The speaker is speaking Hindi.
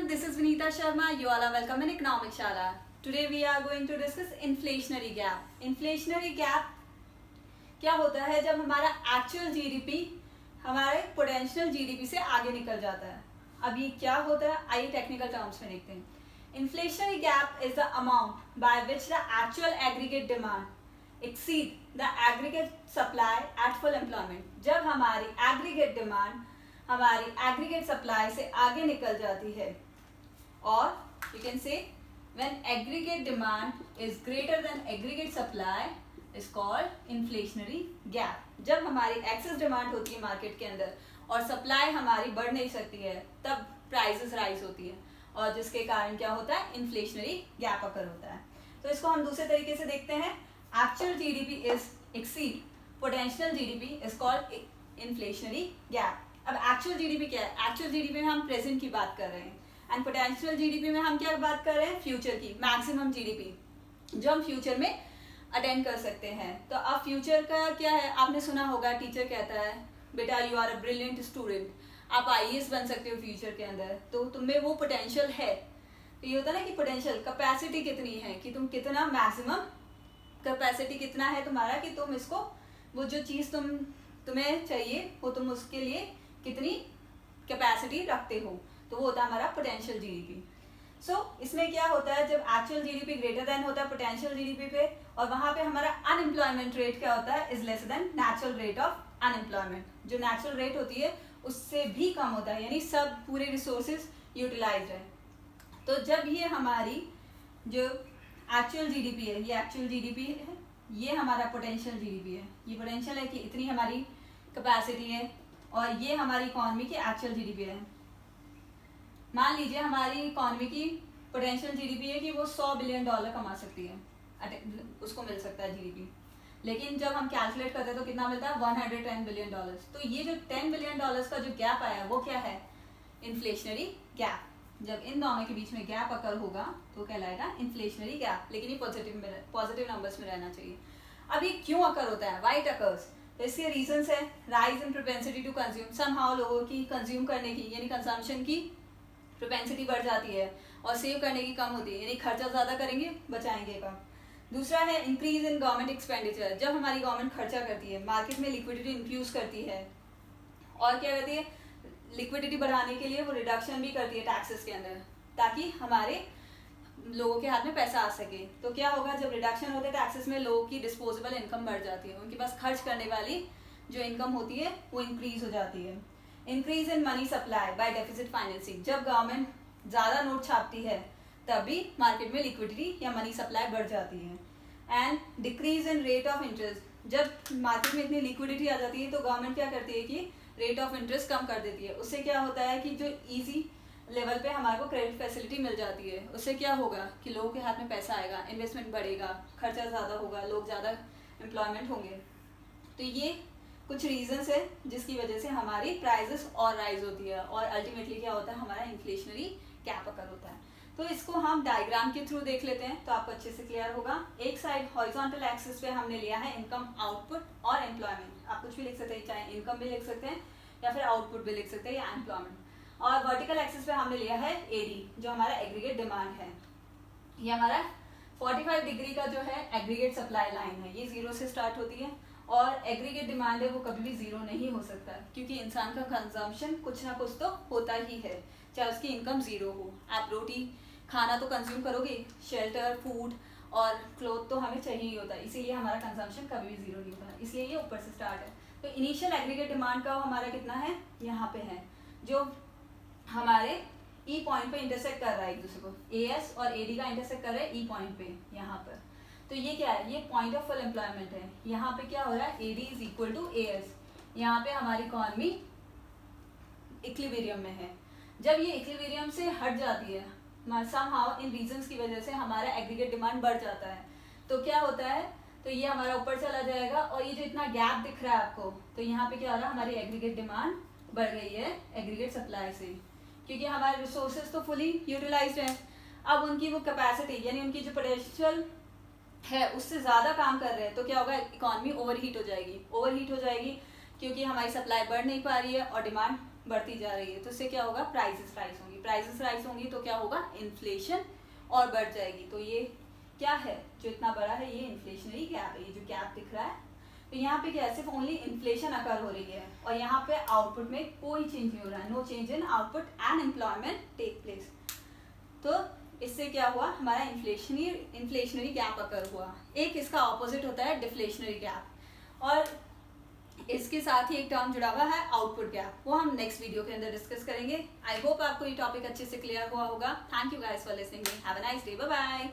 everyone, this is Vinita Sharma. You all are welcome in Economic Shala. Today we are going to discuss inflationary gap. Inflationary gap क्या होता है जब हमारा एक्चुअल जीडीपी हमारे पोटेंशियल जीडीपी से आगे निकल जाता है. अब ये क्या होता है, आइए टेक्निकल टर्म्स में देखते हैं. Inflationary gap is the amount by which the actual aggregate demand exceed the aggregate supply at full employment. जब हमारी aggregate demand हमारी एग्रीगेट सप्लाई से आगे निकल जाती है, और you can say when aggregate demand is greater than aggregate supply is called inflationary gap. जब हमारी एक्सेस डिमांड होती है मार्केट के अंदर और सप्लाई हमारी बढ़ नहीं सकती है, तब प्राइसेस राइज होती है और जिसके कारण क्या होता है, इन्फ्लेशनरी गैप अकर होता है. तो इसको हम दूसरे तरीके से देखते हैं. Actual GDP is exceed potential GDP is called inflationary gap. अब एक्चुअल जीडीपी क्या है? एक्चुअल जीडीपी में हम प्रेजेंट की बात कर रहे हैं, एंड पोटेंशियल जीडीपी में हम क्या बात कर रहे हैं, फ्यूचर की, मैक्सिमम जीडीपी जो हम फ्यूचर में अटेंड कर सकते हैं. तो अब फ्यूचर का क्या है, आपने सुना होगा टीचर कहता है बेटा you are a brilliant student, आप आईएएस बन सकते हो फ्यूचर के अंदर, तो तुम्हें वो पोटेंशियल है. तो ये होता है ना कि पोटेंशियल कैपेसिटी कितनी है, कि तुम कितना मैक्सिमम कैपेसिटी कितना है तुम्हारा, कि तुम इसको वो जो चीज़ तुम्हें चाहिए वो तुम उसके लिए कितनी कैपेसिटी रखते हो, तो वो होता है हमारा पोटेंशियल जीडीपी. सो इसमें क्या होता है, जब एक्चुअल जीडीपी ग्रेटर देन होता है पोटेंशियल जीडीपी पे, और वहां पे हमारा अनएम्प्लॉयमेंट रेट क्या होता है, is less than natural rate of unemployment. जो नेचुरल रेट होती है उससे भी कम होता है, यानी सब पूरे रिसोर्सेज यूटिलाइज है. तो जब ये हमारी जो एक्चुअल जीडीपी है, ये एक्चुअल जीडीपी है, ये हमारा पोटेंशियल जीडीपी है, ये पोटेंशियल है कि इतनी हमारी कैपेसिटी है, और ये हमारी इकोनॉमी की एक्चुअल जीडीपी है. मान लीजिए हमारी इकोनॉमी की पोटेंशियल जीडीपी है कि वो $100 बिलियन कमा सकती है, उसको मिल सकता है जीडीपी. लेकिन जब हम कैलकुलेट करते हैं तो कितना मिलता है, $110 बिलियन. तो ये जो $10 बिलियन का जो गैप आया वो क्या है, इन्फ्लेशनरी गैप. जब इन दोनों के बीच में गैप अकर होगा तो कहलाएगा इन्फ्लेशनरी गैप, लेकिन ये पॉजिटिव नंबर्स में रहना चाहिए. अब ये क्यों अकर होता है, वाई इट अकर्स? तो इसके रीजंस है, rise in propensity to consume, somehow लोगों की कंज्यूम करने की यानी कंजम्पशन की प्रोपेंसिटी बढ़ जाती है और सेव करने की कम होती है, यानी खर्चा ज़्यादा करेंगे बचाएंगे कम. दूसरा है इंक्रीज इन गवर्नमेंट एक्सपेंडिचर. जब हमारी गवर्नमेंट खर्चा करती है, मार्केट में लिक्विडिटी इंफ्यूज करती है, और क्या करती है, लिक्विडिटी बढ़ाने के लिए वो रिडक्शन भी करती है टैक्सेस के अंदर, ताकि हमारे लोगों के हाथ में पैसा आ सके. तो क्या होगा, जब रिडक्शन होते हैं टैक्सेस में, लोगों की डिस्पोजेबल इनकम बढ़ जाती है, उनके पास खर्च करने वाली जो इनकम होती है वो इंक्रीज हो जाती है. Increase in money supply bye deficit financing. जब गवर्नमेंट ज़्यादा नोट छापती है तभी मार्केट में लिक्विडिटी या मनी सप्लाई बढ़ जाती है. And decrease in rate of interest. जब मार्केट में इतनी लिक्विडिटी आ जाती है तो गवर्नमेंट क्या करती है कि रेट ऑफ इंटरेस्ट कम कर देती है. उससे क्या होता है कि जो ईजी लेवल पे हमारे को क्रेडिट फैसिलिटी मिल जाती है, उससे क्या होगा कि लोगों के हाथ में पैसा आएगा, इन्वेस्टमेंट बढ़ेगा, खर्चा ज़्यादा होगा, लोग ज़्यादा एम्प्लॉयमेंट होंगे. तो ये कुछ रीजंस है जिसकी वजह से हमारी प्राइसेस और राइज होती है, और अल्टीमेटली क्या होता है, हमारा इन्फ्लेशनरी गैप अकर होता है. तो इसको हम डायग्राम के थ्रू देख लेते हैं तो आपको अच्छे से क्लियर होगा. एक साइड हॉरिजॉन्टल एक्सिस पे हमने लिया है इनकम, आउटपुट और एम्प्लॉयमेंट. आप कुछ भी लिख सकते हैं, चाहे इनकम भी लिख सकते हैं या फिर आउटपुट भी लिख सकते हैं या एम्प्लॉयमेंट. और वर्टिकल एक्सिस पे हमने लिया है एडी, जो हमारा एग्रीगेट डिमांड है. ये हमारा 45 डिग्री का जो है एग्रीगेट सप्लाई लाइन है, ये 0 से स्टार्ट होती है, और एग्रीगेट डिमांड है वो कभी भी 0 नहीं हो सकता, क्योंकि इंसान का कंजम्पशन कुछ ना कुछ तो होता ही है, चाहे उसकी इनकम 0 हो. आप रोटी खाना तो कंज्यूम करोगे, शेल्टर, फूड और क्लोथ तो हमें चाहिए ही होता है, इसीलिए हमारा कंजम्पशन कभी भी 0 नहीं होता, इसलिए ये ऊपर से स्टार्ट है. तो इनिशियल एग्रीगेट डिमांड का हमारा कितना है, यहाँ पे है, जो हमारे ई पॉइंट पे इंटरसेक्ट कर रहा है एक दूसरे को, एएस और एडी का इंटरसेक्ट कर रहा है ई पॉइंट पे यहाँ पर. तो ये क्या है, ये पॉइंट ऑफ फुल एम्प्लॉयमेंट है. यहाँ पे क्या हो रहा है, AD is equal to AS. यहाँ पे हमारी इकोनॉमी इक्विलिब्रियम में है. जब ये इक्विलिब्रियम से हट जाती है, समहाउ इन रीजंस की वजह से हमारा एग्रीगेट डिमांड बढ़ जाता है, तो क्या होता है, तो ये हमारा ऊपर चला जाएगा, और ये जो इतना गैप दिख रहा है आपको, तो यहाँ पे क्या हो रहा है, हमारी एग्रीगेट डिमांड बढ़ गई है एग्रीगेट सप्लाई से, क्योंकि हमारे रिसोर्सेज तो फुली यूटिलाइज्ड हैं. अब उनकी वो कैपेसिटी यानी उनकी जो पोटेंशियल है उससे ज़्यादा काम कर रहे हैं, तो क्या होगा, इकोनॉमी ओवरहीट हो जाएगी. क्योंकि हमारी सप्लाई बढ़ नहीं पा रही है और डिमांड बढ़ती जा रही है, तो इससे क्या होगा, प्राइसेस राइज होंगी, प्राइसेस राइज होंगी तो क्या होगा, इन्फ्लेशन और बढ़ जाएगी। तो ये क्या है जो इतना बड़ा है, ये इन्फ्लेशनरी गैप है, ये जो गैप दिख रहा है। तो यहाँ पे क्या है, सिर्फ ओनली इन्फ्लेशन अकर हो रही है और यहाँ पे आउटपुट में कोई चेंज नहीं हो रहा है, no change in output and employment take place. तो इससे क्या हुआ, हमारा इन्फ्लेशनरी गैप अकर हुआ। एक इसका ऑपोजिट होता है डिफ्लेशनरी गैप, और इसके साथ ही एक टर्म जुड़ा हुआ है आउटपुट गैप, वो हम नेक्स्ट वीडियो के अंदर डिस्कस करेंगे। आई होप आपको ये टॉपिक अच्छे से क्लियर हुआ होगा। Thank you guys for listening me, have a nice day, bye bye.